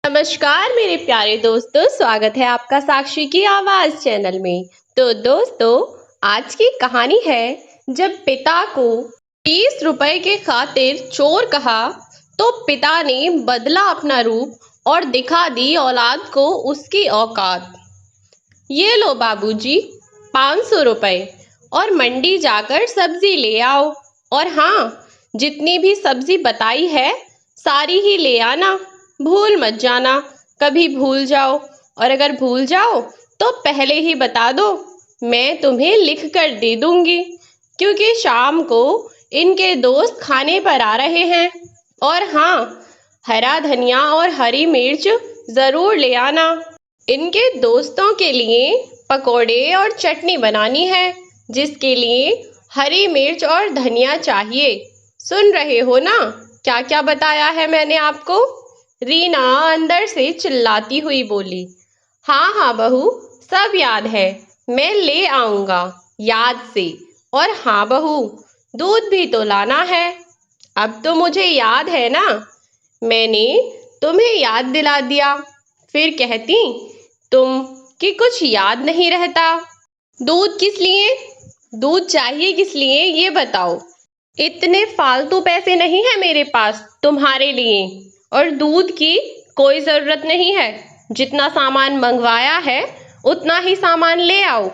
नमस्कार मेरे प्यारे दोस्तों, स्वागत है आपका साक्षी की आवाज चैनल में। तो दोस्तों, आज की कहानी है जब पिता को 20 रुपए के खातिर चोर कहा तो पिता ने बदला अपना रूप और दिखा दी औलाद को उसकी औकात। ये लो बाबूजी 500 रुपए और मंडी जाकर सब्जी ले आओ, और हाँ, जितनी भी सब्जी बताई है सारी ही ले आना, भूल मत जाना। कभी भूल जाओ, और अगर भूल जाओ तो पहले ही बता दो, मैं तुम्हें लिख कर दे दूंगी, क्योंकि शाम को इनके दोस्त खाने पर आ रहे हैं। और हाँ, हरा धनिया और हरी मिर्च जरूर ले आना, इनके दोस्तों के लिए पकोड़े और चटनी बनानी है, जिसके लिए हरी मिर्च और धनिया चाहिए। सुन रहे हो ना क्या क्या बताया है मैंने आपको? रीना अंदर से चिल्लाती हुई बोली। हाँ हाँ बहू, सब याद है, मैं ले आऊंगा याद से। और हाँ बहू, दूध भी तो लाना है। अब तो मुझे याद है ना, मैंने तुम्हें याद दिला दिया, फिर कहती तुम कि कुछ याद नहीं रहता। दूध किस लिए, दूध चाहिए किस लिए ये बताओ। इतने फालतू पैसे नहीं है मेरे पास तुम्हारे लिए, और दूध की कोई जरूरत नहीं है। जितना सामान मंगवाया है उतना ही सामान ले आओ।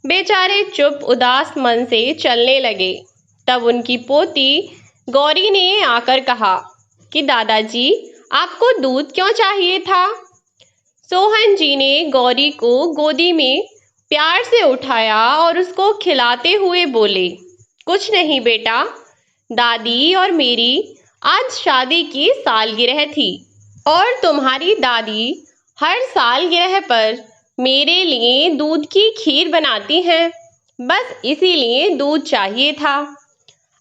बेचारे चुप उदास मन से चलने लगे। तब उनकी पोती गौरी ने आकर कहा कि दादाजी, आपको दूध क्यों चाहिए था? सोहन जी ने गौरी को गोदी में प्यार से उठाया और उसको खिलाते हुए बोले, कुछ नहीं बेटा, दादी और मेरी आज शादी की सालगिरह थी, और तुम्हारी दादी हर सालगिरह पर मेरे लिए दूध की खीर बनाती हैं, बस इसीलिए दूध चाहिए था।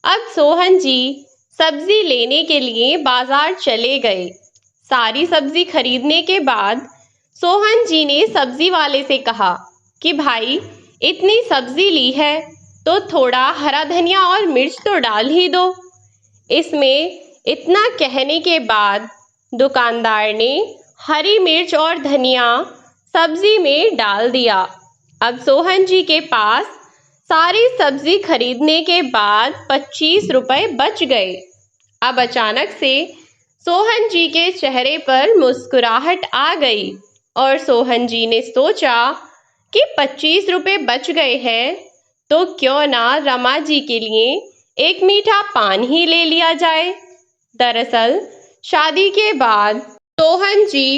अब सोहन जी सब्जी लेने के लिए बाजार चले गए। सारी सब्जी खरीदने के बाद सोहन जी ने सब्जी वाले से कहा कि भाई, इतनी सब्जी ली है तो थोड़ा हरा धनिया और मिर्च तो डाल ही दो। इसमें इतना कहने के बाद दुकानदार ने हरी मिर्च और धनिया सब्जी में डाल दिया। अब सोहन जी के पास सारी सब्जी खरीदने के बाद 25 रुपए बच गए। अब अचानक से सोहन जी के चेहरे पर मुस्कुराहट आ गई, और सोहन जी ने सोचा कि 25 रुपए बच गए हैं तो क्यों ना रमा जी के लिए एक मीठा पान ही ले लिया जाए। दरअसल शादी के बाद सोहन जी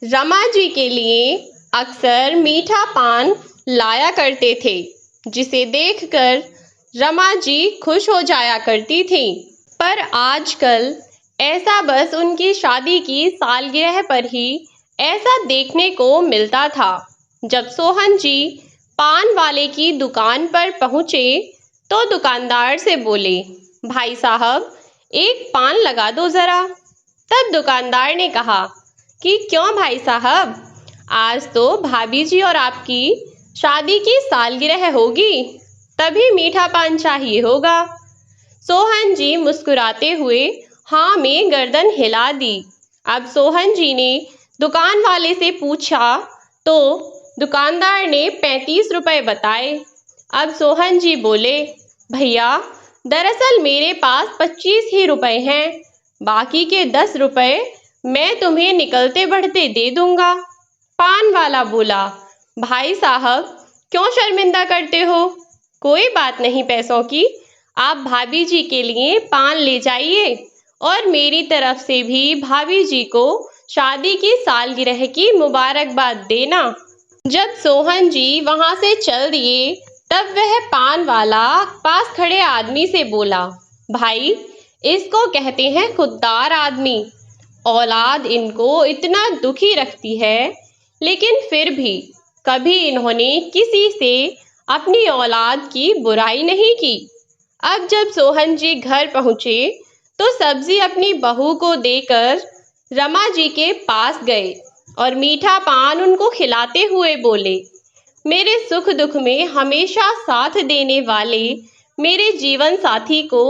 रमा जी के लिए अक्सर मीठा पान लाया करते थे, जिसे देखकर रमा जी खुश हो जाया करती थी। पर आजकल ऐसा बस उनकी शादी की सालगिरह पर ही ऐसा देखने को मिलता था। जब सोहन जी पान वाले की दुकान पर पहुंचे तो दुकानदार से बोले, भाई साहब, एक पान लगा दो जरा। तब दुकानदार ने कहा कि क्यों भाई साहब, आज तो भाभी जी और आपकी शादी की सालगिरह होगी, तभी मीठा पान चाहिए होगा। सोहन जी मुस्कुराते हुए हाँ में गर्दन हिला दी। अब सोहन जी ने दुकान वाले से पूछा तो दुकानदार ने 35 रुपए बताए। अब सोहन जी बोले, भैया, दरअसल मेरे पास 25 ही रुपए हैं, बाकी के 10 रुपए मैं तुम्हें निकलते बढ़ते दे दूंगा। पान वाला बोला, भाई साहब, क्यों शर्मिंदा करते हो? कोई बात नहीं पैसों की, आप भाभी जी के लिए पान ले जाइए, और मेरी तरफ से भी भाभी जी को शादी की सालगिरह की मुबारकबाद देना। जब सोहन जी वहां से चल दिए तब वह पान वाला पास खड़े आदमी से बोला, भाई, इसको कहते हैं खुददार आदमी। औलाद इनको इतना दुखी रखती है, लेकिन फिर भी कभी इन्होंने किसी से अपनी औलाद की बुराई नहीं की। अब जब सोहन जी घर पहुंचे तो सब्जी अपनी बहू को देकर रमा जी के पास गए और मीठा पान उनको खिलाते हुए बोले, मेरे सुख दुख में हमेशा साथ देने वाले मेरे जीवन साथी को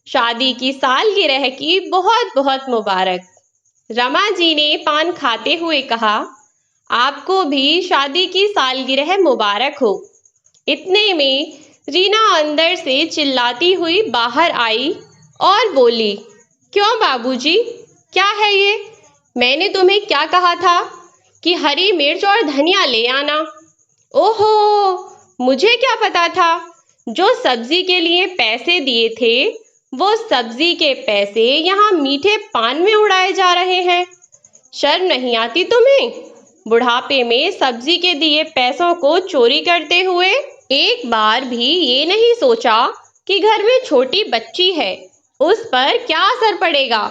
शादी की सालगिरह की बहुत बहुत मुबारक। रमा जी ने पान खाते हुए कहा, आपको भी शादी की सालगिरह मुबारक हो। इतने में रीना अंदर से चिल्लाती हुई बाहर आई और बोली, क्यों बाबूजी, क्या है ये? मैंने तुम्हें क्या कहा था कि हरी मिर्च और धनिया ले आना। ओहो, मुझे क्या पता था। जो सब्जी के लिए पैसे दिए थे वो सब्जी के पैसे यहाँ मीठे पान में उड़ाए जा रहे हैं। शर्म नहीं आती तुम्हें? बुढ़ापे में सब्जी के दिए पैसों को चोरी करते हुए एक बार भी ये नहीं सोचा कि घर में छोटी बच्ची है, उस पर क्या असर पड़ेगा।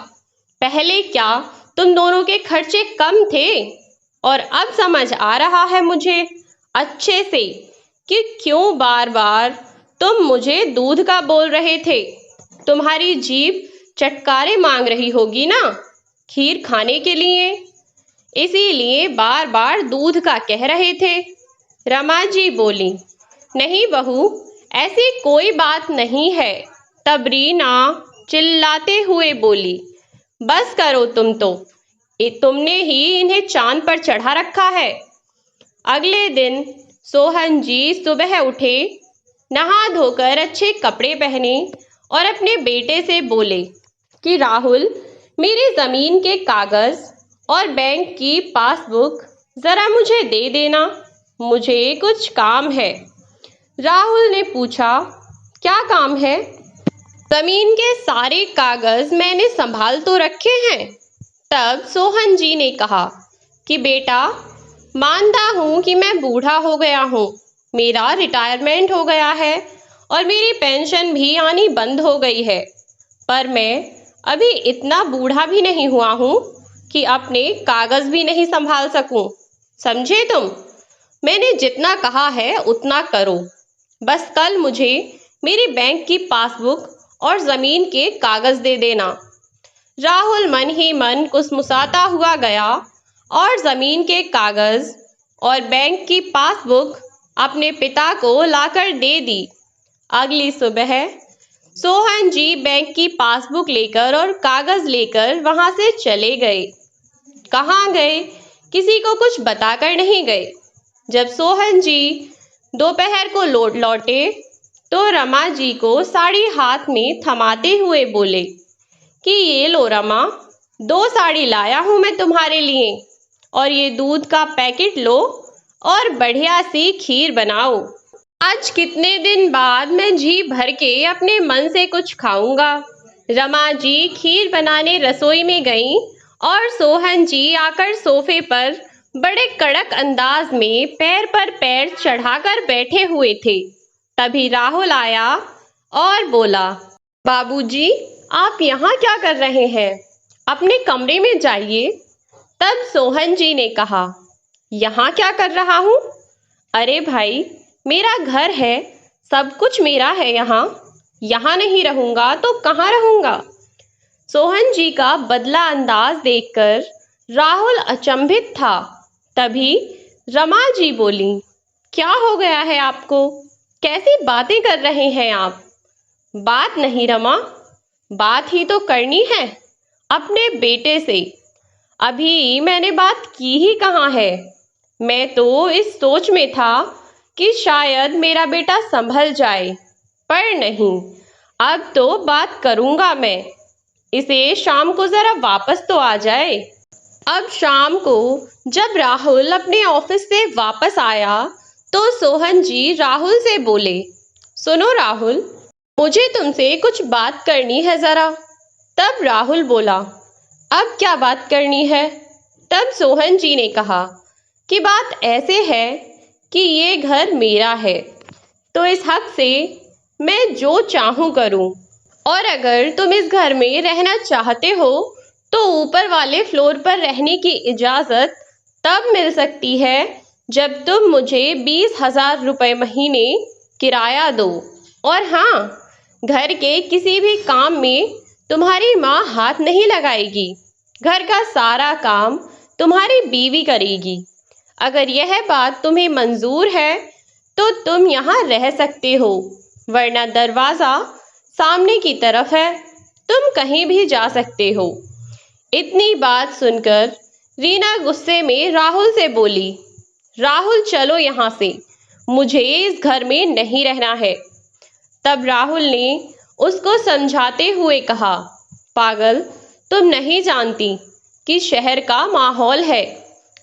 पहले क्या तुम दोनों के खर्चे कम थे? और अब समझ आ रहा है मुझे अच्छे से कि क्यों बार बार तुम मुझे दूध का बोल रहे थे। तुम्हारी जीभ चटकारे मांग रही होगी ना, खीर खाने के लिए, इसीलिए बार बार दूध का कह रहे थे। रमा जी बोली, नहीं बहू, ऐसी कोई बात नहीं है। तब रीना चिल्लाते हुए बोली, बस करो तुम तो, तुमने ही इन्हें चांद पर चढ़ा रखा है। अगले दिन सोहन जी सुबह उठे, नहा धोकर अच्छे कपड़े पहने और अपने बेटे से बोले कि राहुल, मेरी ज़मीन के कागज़ और बैंक की पासबुक ज़रा मुझे दे देना, मुझे कुछ काम है। राहुल ने पूछा, क्या काम है? ज़मीन के सारे कागज़ मैंने संभाल तो रखे हैं। तब सोहन जी ने कहा कि बेटा, मानता हूँ कि मैं बूढ़ा हो गया हूँ, मेरा रिटायरमेंट हो गया है और मेरी पेंशन भी आनी बंद हो गई है, पर मैं अभी इतना बूढ़ा भी नहीं हुआ हूँ कि अपने कागज़ भी नहीं संभाल सकूं। समझे तुम? मैंने जितना कहा है उतना करो। बस कल मुझे मेरी बैंक की पासबुक और ज़मीन के कागज़ दे देना। राहुल मन ही मन कुसमुसाता हुआ गया और ज़मीन के कागज़ और बैंक की पासबुक अपने पिता को लाकर दे दी। अगली सुबह सोहन जी बैंक की पासबुक लेकर और कागज़ लेकर वहाँ से चले गए। कहाँ गए, किसी को कुछ बताकर नहीं गए। जब सोहन जी दोपहर को लौटे तो रमा जी को साड़ी हाथ में थमाते हुए बोले कि ये लो रमा, 2 साड़ी लाया हूँ मैं तुम्हारे लिए, और ये दूध का पैकेट लो और बढ़िया सी खीर बनाओ। आज कितने दिन बाद मैं जी भर के अपने मन से कुछ खाऊंगा। रमा जी खीर बनाने रसोई में गईं और सोहन जी आकर सोफे पर बड़े कड़क अंदाज में पैर पर पैर चढ़ाकर बैठे हुए थे। तभी राहुल आया और बोला, बाबूजी, आप यहाँ क्या कर रहे हैं? अपने कमरे में जाइए। तब सोहन जी ने कहा, यहाँ क्या कर रहा हूँ? अरे भाई, मेरा घर है, सब कुछ मेरा है, यहाँ नहीं रहूँगा तो कहाँ रहूँगा? सोहन जी का बदला अंदाज देखकर राहुल अचंभित था। तभी रमा जी बोली, क्या हो गया है आपको? कैसी बातें कर रहे हैं आप? बात नहीं रमा, बात ही तो करनी है अपने बेटे से। अभी मैंने बात की ही कहाँ है। मैं तो इस सोच में था कि शायद मेरा बेटा संभल जाए, पर नहीं, अब तो बात करूँगा मैं। इसे शाम को ज़रा वापस तो आ जाए। अब शाम को जब राहुल अपने ऑफिस से वापस आया तो सोहन जी राहुल से बोले, सुनो राहुल, मुझे तुमसे कुछ बात करनी है ज़रा। तब राहुल बोला, अब क्या बात करनी है? तब सोहन जी ने कहा कि बात ऐसे है कि ये घर मेरा है, तो इस हक से मैं जो चाहूँ करूँ, और अगर तुम इस घर में रहना चाहते हो तो ऊपर वाले फ्लोर पर रहने की इजाज़त तब मिल सकती है जब तुम मुझे 20,000 रुपये महीने किराया दो। और हाँ, घर के किसी भी काम में तुम्हारी माँ हाथ नहीं लगाएगी, घर का सारा काम तुम्हारी बीवी करेगी। अगर यह बात तुम्हें मंजूर है तो तुम यहाँ रह सकते हो, वरना दरवाज़ा सामने की तरफ है, तुम कहीं भी जा सकते हो। इतनी बात सुनकर रीना गुस्से में राहुल से बोली, राहुल चलो यहाँ से, मुझे इस घर में नहीं रहना है। तब राहुल ने उसको समझाते हुए कहा, पागल, तुम नहीं जानती कि शहर का माहौल है,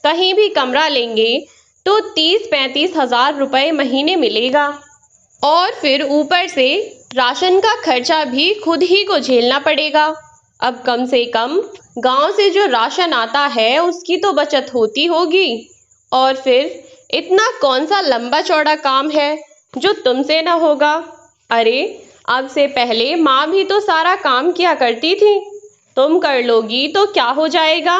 कहीं भी कमरा लेंगे तो 30-35 हजार रुपए महीने मिलेगा और फिर ऊपर से राशन का खर्चा भी खुद ही को झेलना पड़ेगा। अब कम से कम गांव से जो राशन आता है उसकी तो बचत होती होगी। और फिर इतना कौन सा लंबा चौड़ा काम है जो तुमसे ना होगा। अरे अब से पहले माँ भी तो सारा काम किया करती थी, तुम कर लोगी तो क्या हो जाएगा।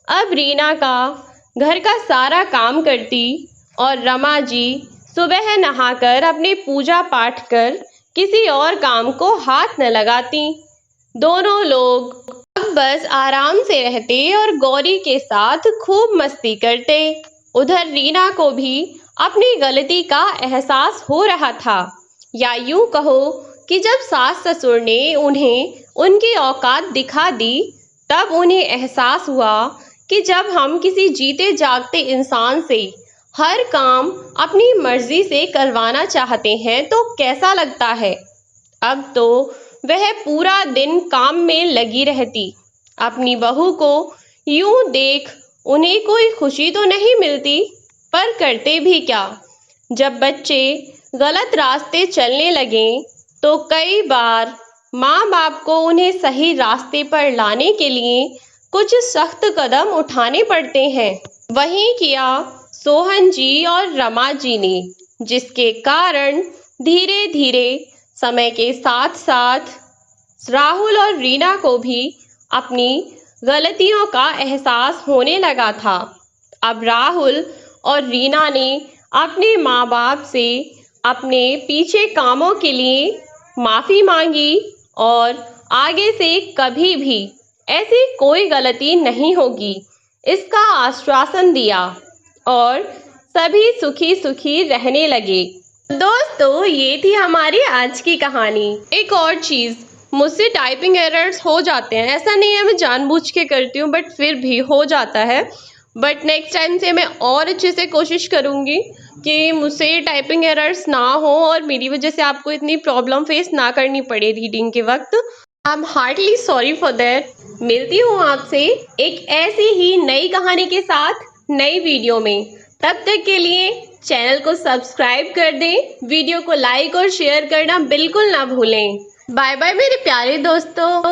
अब रीना का घर का सारा काम करती और रमा जी सुबह नहाकर अपने पूजा पाठ कर किसी और काम को हाथ न लगाती। दोनों लोग अब बस आराम से रहते और गौरी के साथ खूब मस्ती करते। उधर रीना को भी अपनी गलती का एहसास हो रहा था, या यूं कहो कि जब सास ससुर ने उन्हें उनकी औकात दिखा दी तब उन्हें एहसास हुआ कि जब हम किसी जीते जागते इंसान से हर काम अपनी मर्जी से करवाना चाहते हैं तो कैसा लगता है। अब तो वह पूरा दिन काम में लगी रहती, अपनी बहू को यूं देख उन्हें कोई खुशी तो नहीं मिलती, पर करते भी क्या। जब बच्चे गलत रास्ते चलने लगे तो कई बार माँ बाप को उन्हें सही रास्ते पर लाने के लिए कुछ सख्त कदम उठाने पड़ते हैं। वहीं किया सोहन जी और रमा जी ने, जिसके कारण धीरे धीरे समय के साथ साथ राहुल और रीना को भी अपनी गलतियों का एहसास होने लगा था। अब राहुल और रीना ने अपने माँ बाप से अपने पीछे कामों के लिए माफ़ी मांगी और आगे से कभी भी ऐसी कोई गलती नहीं होगी इसका आश्वासन दिया और सभी सुखी सुखी रहने लगे। दोस्तों, ये थी हमारी आज की कहानी। एक और चीज़, मुझसे टाइपिंग एरर्स हो जाते हैं, ऐसा नहीं है मैं जानबूझ के करती हूँ, बट फिर भी हो जाता है। बट नेक्स्ट टाइम से मैं और अच्छे से कोशिश करूँगी कि मुझसे टाइपिंग एरर्स ना हो और मेरी वजह से आपको इतनी प्रॉब्लम फेस ना करनी पड़े रीडिंग के वक्त। I am heartily sorry for that. मिलती हूँ आपसे एक ऐसी ही नई कहानी के साथ नई वीडियो में। तब तक के लिए चैनल को सब्सक्राइब कर दें, वीडियो को लाइक और शेयर करना बिल्कुल ना भूलें। बाय बाय मेरे प्यारे दोस्तों।